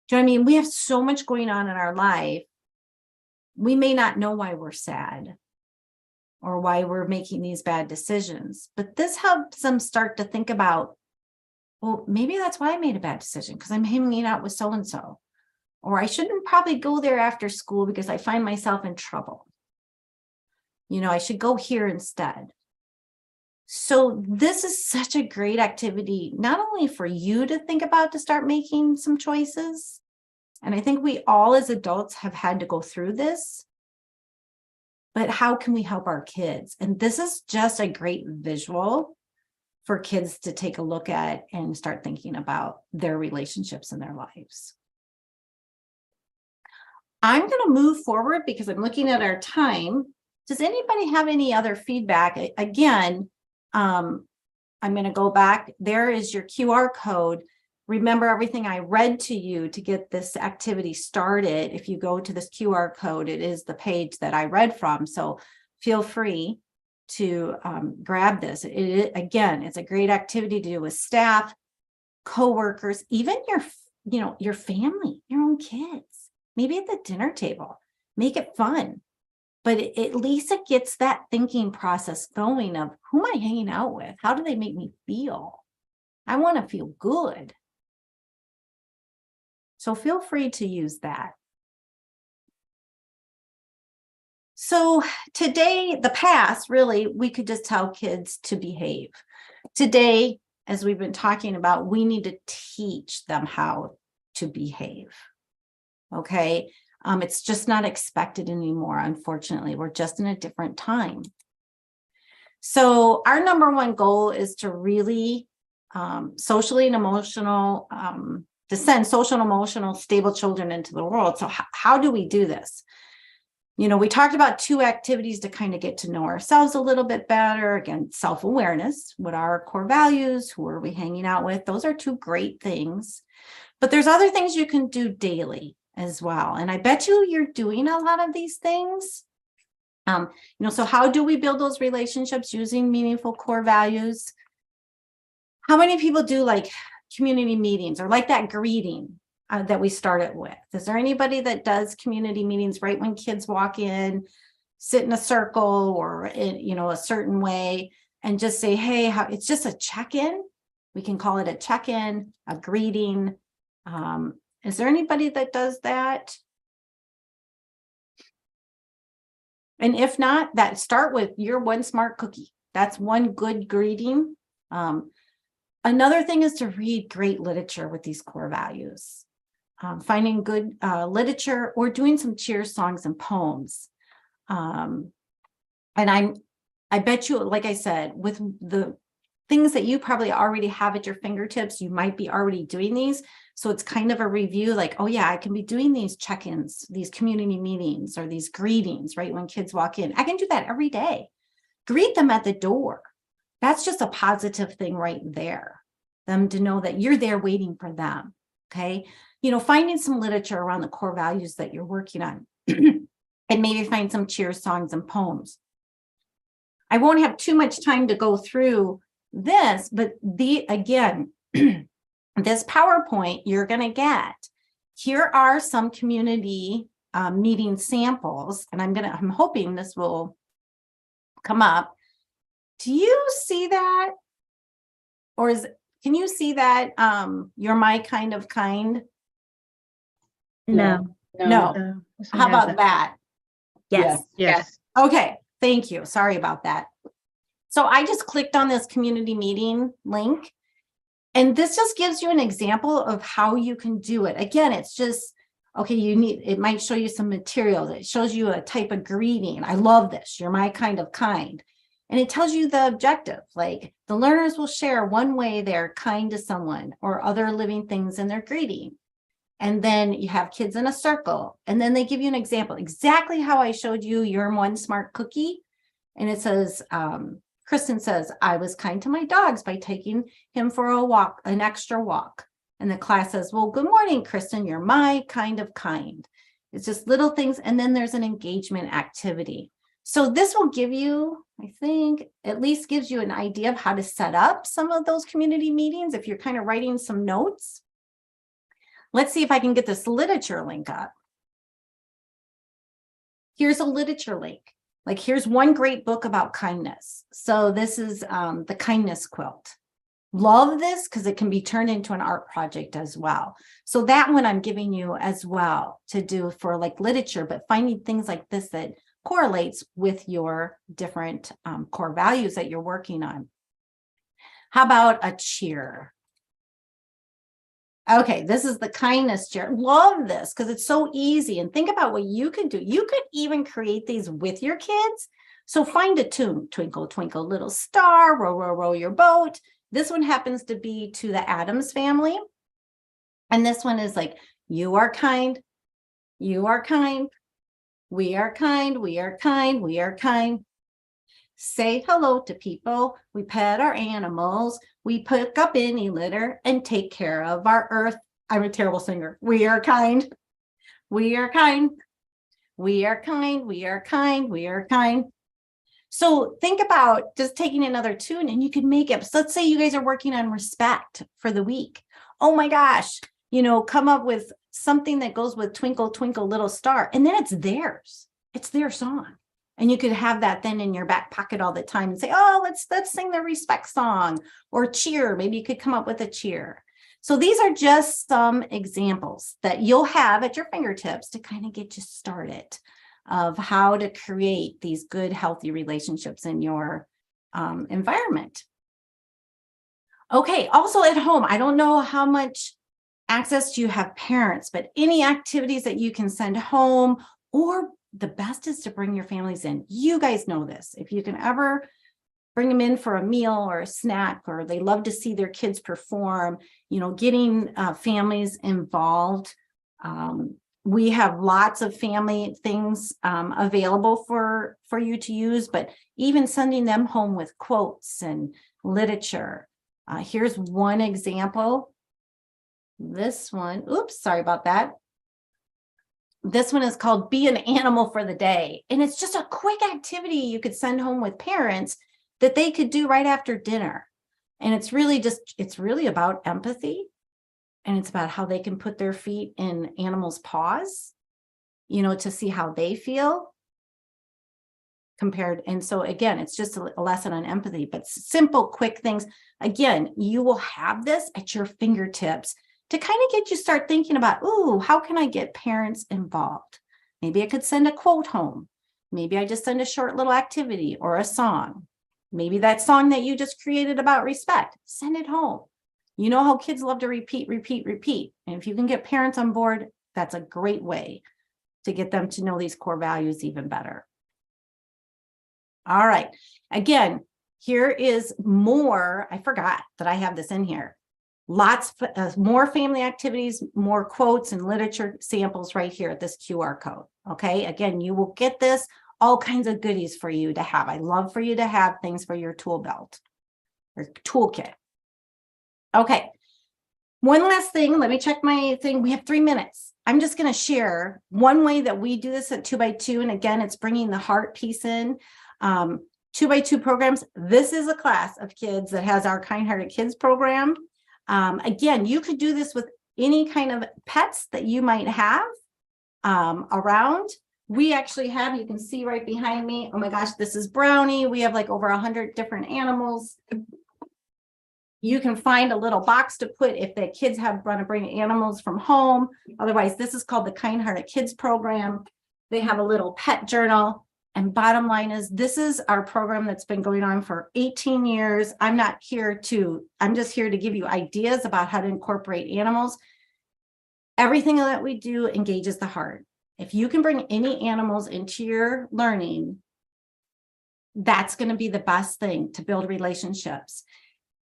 Do you know what I mean? We have so much going on in our life. We may not know why we're sad or why we're making these bad decisions, but this helps them start to think about, well, maybe that's why I made a bad decision, because I'm hanging out with so-and-so. Or I shouldn't probably go there after school because I find myself in trouble. I should go here instead. So this is such a great activity, not only for you to think about to start making some choices, and I think we all as adults have had to go through this, but how can we help our kids? And this is just a great visual for kids to take a look at and start thinking about their relationships in their lives. I'm going to move forward because I'm looking at our time. Does anybody have any other feedback? Again, I'm going to go back. There is your QR code. Remember everything I read to you to get this activity started. If you go to this QR code, it is the page that I read from. So feel free to grab this. Again, it's a great activity to do with staff, coworkers, even your family, your own kids, maybe at the dinner table. Make it fun. But at least it gets that thinking process going of who am I hanging out with? How do they make me feel? I want to feel good. So feel free to use that. So today, the past, really, we could just tell kids to behave. Today, as we've been talking about, we need to teach them how to behave. Okay? It's just not expected anymore, unfortunately. We're just in a different time. So our number one goal is to really socially and emotional, to send social and emotional stable children into the world. So how do we do this? We talked about 2 activities to kind of get to know ourselves a little bit better. Again, self-awareness. What are our core values? Who are we hanging out with? Those are 2 great things. But there's other things you can do daily as well. And I bet you're doing a lot of these things. So how do we build those relationships using meaningful core values? How many people do like community meetings or like that greeting that we started with? Is there anybody that does community meetings right when kids walk in, sit in a circle or in, a certain way and just say, hey, it's just a check-in. We can call it a check-in, a greeting. Is there anybody that does that? And if not, start with your one smart cookie. That's one good greeting. Another thing is to read great literature with these core values. Finding good literature or doing some cheer songs and poems. And I bet you, like I said, with the things that you probably already have at your fingertips, you might be already doing these. So it's kind of a review like, oh yeah, I can be doing these check-ins, these community meetings or these greetings, right? When kids walk in, I can do that every day. Greet them at the door. That's just a positive thing right there. Them to know that you're there waiting for them, okay? Finding some literature around the core values that you're working on and maybe find some cheer songs and poems. I won't have too much time to go through this, but again, this PowerPoint you're going to get. Here are some community meeting samples, and I'm hoping this will come up. Do you see that? Or can you see that? You're my kind of kind? No. No. How about that? Yes. Yes. Okay. Thank you. Sorry about that. So I just clicked on this community meeting link, and this just gives you an example of how you can do it. Again, it's just, okay, it might show you some materials. It shows you a type of greeting. I love this. You're my kind of kind. And it tells you the objective, like the learners will share one way they're kind to someone or other living things in their greeting. And then you have kids in a circle, and then they give you an example, exactly how I showed you your one smart cookie. And it says, Kristen says, I was kind to my dogs by taking him for a walk, an extra walk. And the class says, well, good morning, Kristen, you're my kind of kind. It's just little things. And then there's an engagement activity. So this will give you, I think, at least gives you an idea of how to set up some of those community meetings if you're kind of writing some notes. Let's see if I can get this literature link up. Here's a literature link. Like here's one great book about kindness. So this is the kindness quilt. Love this because it can be turned into an art project as well. So that one I'm giving you as well to do for like literature, but finding things like this that correlates with your different core values that you're working on. How about a cheer? Okay, this is the kindness cheer. Love this because it's so easy. And think about what you can do. You could even create these with your kids. So find a tune, twinkle, twinkle, little star, row, row, row your boat. This one happens to be to the Addams family. And this one is like, you are kind, you are kind, we are kind, we are kind, we are kind. Say hello to people, we pet our animals, we pick up any litter and take care of our earth. I'm a terrible singer. We are kind, we are kind, we are kind, we are kind, we are kind. So think about just taking another tune and you can make it. So let's say you guys are working on respect for the week. Oh my gosh, come up with something that goes with Twinkle, Twinkle, Little Star, and then it's theirs. It's their song. And you could have that then in your back pocket all the time and say, oh, let's sing the respect song or cheer. Maybe you could come up with a cheer. So these are just some examples that you'll have at your fingertips to kind of get you started of how to create these good, healthy relationships in your environment. Okay, also at home, I don't know how much access you have parents, but any activities that you can send home, or the best is to bring your families in. You guys know this. If you can ever bring them in for a meal or a snack, or they love to see their kids perform, getting families involved. We have lots of family things available for you to use, but even sending them home with quotes and literature. Here's one example. This one, oops, sorry about that. This one is called Be an Animal for the Day. And it's just a quick activity you could send home with parents that they could do right after dinner. And it's really about empathy. And it's about how they can put their feet in animals' paws, to see how they feel compared. And so again, it's just a lesson on empathy, but simple, quick things. Again, you will have this at your fingertips to kind of get you start thinking about, ooh, how can I get parents involved? Maybe I could send a quote home. Maybe I just send a short little activity or a song. Maybe that song that you just created about respect, send it home. You know how kids love to repeat, repeat, repeat. And if you can get parents on board, that's a great way to get them to know these core values even better. All right. Again, here is more. I forgot that I have this in here. Lots more family activities, more quotes and literature samples right here at this QR code. Okay. Again, you will get this, all kinds of goodies for you to have. I love for you to have things for your tool belt or toolkit. Okay. One last thing. Let me check my thing. We have 3 minutes. I'm just going to share one way that we do this at 2x2. And again, it's bringing the heart piece in. 2x2 programs. This is a class of kids that has our Kindhearted Kids program. Again, you could do this with any kind of pets that you might have around. We actually have, you can see right behind me. Oh my gosh, this is Brownie. We have like over 100 different animals. You can find a little box to put if the kids want to bring animals from home. Otherwise, this is called the Kindhearted Kids program. They have a little pet journal. And bottom line is, this is our program that's been going on for 18 years. I'm just here to give you ideas about how to incorporate animals. Everything that we do engages the heart. If you can bring any animals into your learning, that's going to be the best thing to build relationships.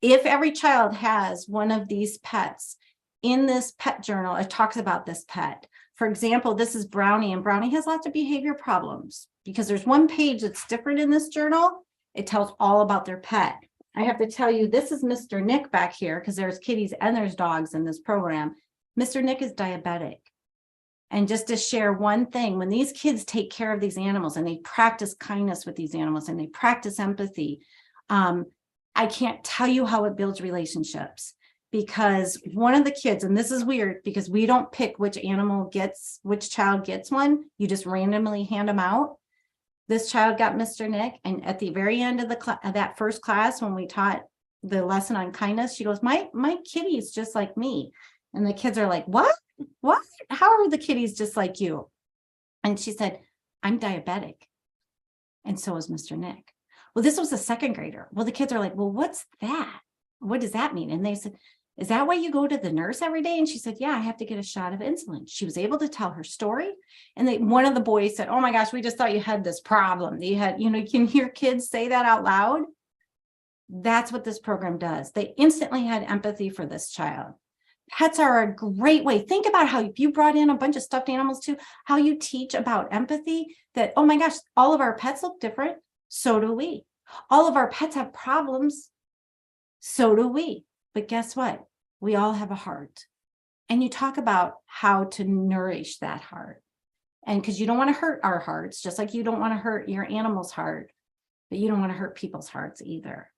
If every child has one of these pets in this pet journal, it talks about this pet. For example, this is Brownie, and Brownie has lots of behavior problems because there's one page that's different in this journal. It tells all about their pet. I have to tell you, this is Mr. Nick back here because there's kitties and there's dogs in this program. Mr. Nick is diabetic. And just to share one thing, when these kids take care of these animals and they practice kindness with these animals and they practice empathy, I can't tell you how it builds relationships. Because one of the kids, and this is weird because we don't pick which child gets one, you just randomly hand them out. This child got Mr. Nick, and at the very end of that first class, when we taught the lesson on kindness, she goes, my kitty is just like me. And the kids are like, what? How are the kitties just like you? And she said, I'm diabetic. And so is Mr. Nick. Well, this was a second grader. Well, the kids are like, well, what's that? What does that mean? And they said, is that why you go to the nurse every day? And she said, yeah, I have to get a shot of insulin. She was able to tell her story. And one of the boys said, oh my gosh, we just thought you had this problem. You had, you can hear kids say that out loud. That's what this program does. They instantly had empathy for this child. Pets are a great way. Think about how if you brought in a bunch of stuffed animals too, how you teach about empathy, that, oh my gosh, all of our pets look different. So do we. All of our pets have problems. So do we. But guess what? We all have a heart. And you talk about how to nourish that heart. And because you don't want to hurt our hearts, just like you don't want to hurt your animal's heart, but you don't want to hurt people's hearts either.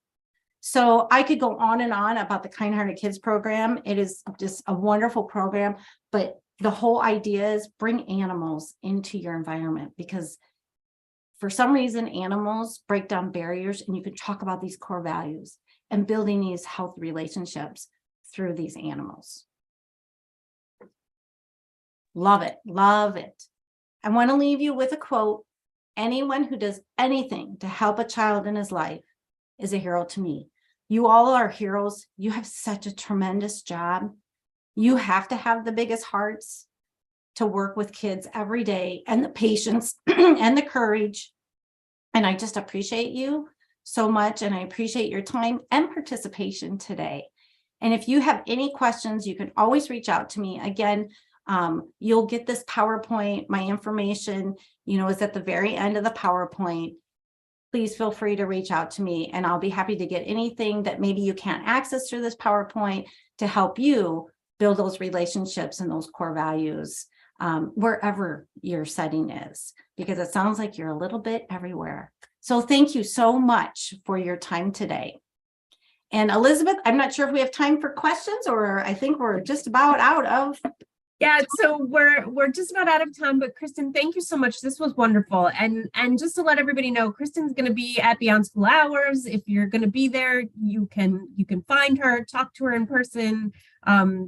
So I could go on and on about the Kindhearted Kids program. It is just a wonderful program, but the whole idea is bring animals into your environment, because for some reason, animals break down barriers, and you can talk about these core values and building these healthy relationships through these animals. Love it. Love it. I want to leave you with a quote. Anyone who does anything to help a child in his life is a hero to me. You all are heroes. You have such a tremendous job. You have to have the biggest hearts to work with kids every day, and the patience and the courage. And I just appreciate you so much. And I appreciate your time and participation today. And if you have any questions, you can always reach out to me. Again, you'll get this PowerPoint. My information, is at the very end of the PowerPoint. Please feel free to reach out to me, and I'll be happy to get anything that maybe you can't access through this PowerPoint to help you build those relationships and those core values wherever your setting is, because it sounds like you're a little bit everywhere. So thank you so much for your time today. And Elizabeth, I'm not sure if we have time for questions, or I think we're just about out of. Yeah, so we're just about out of time, but Kristen, thank you so much. This was wonderful. And just to let everybody know, Kristen's going to be at Beyond School Hours. If you're going to be there, you can find her, talk to her in person.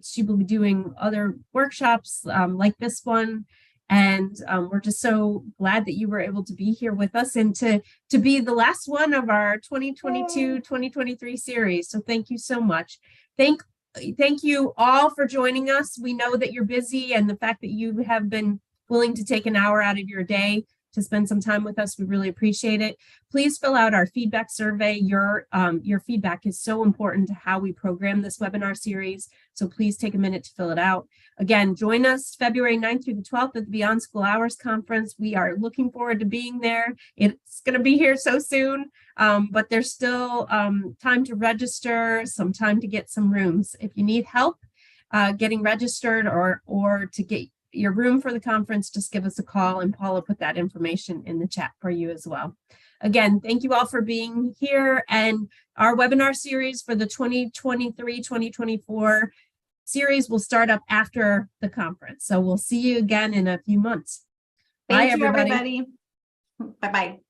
She will be doing other workshops like this one. And we're just so glad that you were able to be here with us and to be the last one of our 2022-2023 series. So thank you so much. Thank you all for joining us. We know that you're busy, and the fact that you have been willing to take an hour out of your day to spend some time with us, we really appreciate it. Please fill out our feedback survey. Your feedback is so important to how we program this webinar series. So please take a minute to fill it out. Again, join us February 9th through the 12th at the Beyond School Hours Conference. We are looking forward to being there. It's going to be here so soon, but there's still time to register, some time to get some rooms. If you need help getting registered or to get your room for the conference, just give us a call, and Paula put that information in the chat for you as well. Again, thank you all for being here, and our webinar series for the 2023-2024 series will start up after the conference. So we'll see you again in a few months. Thank Bye, you, everybody. Bye-bye.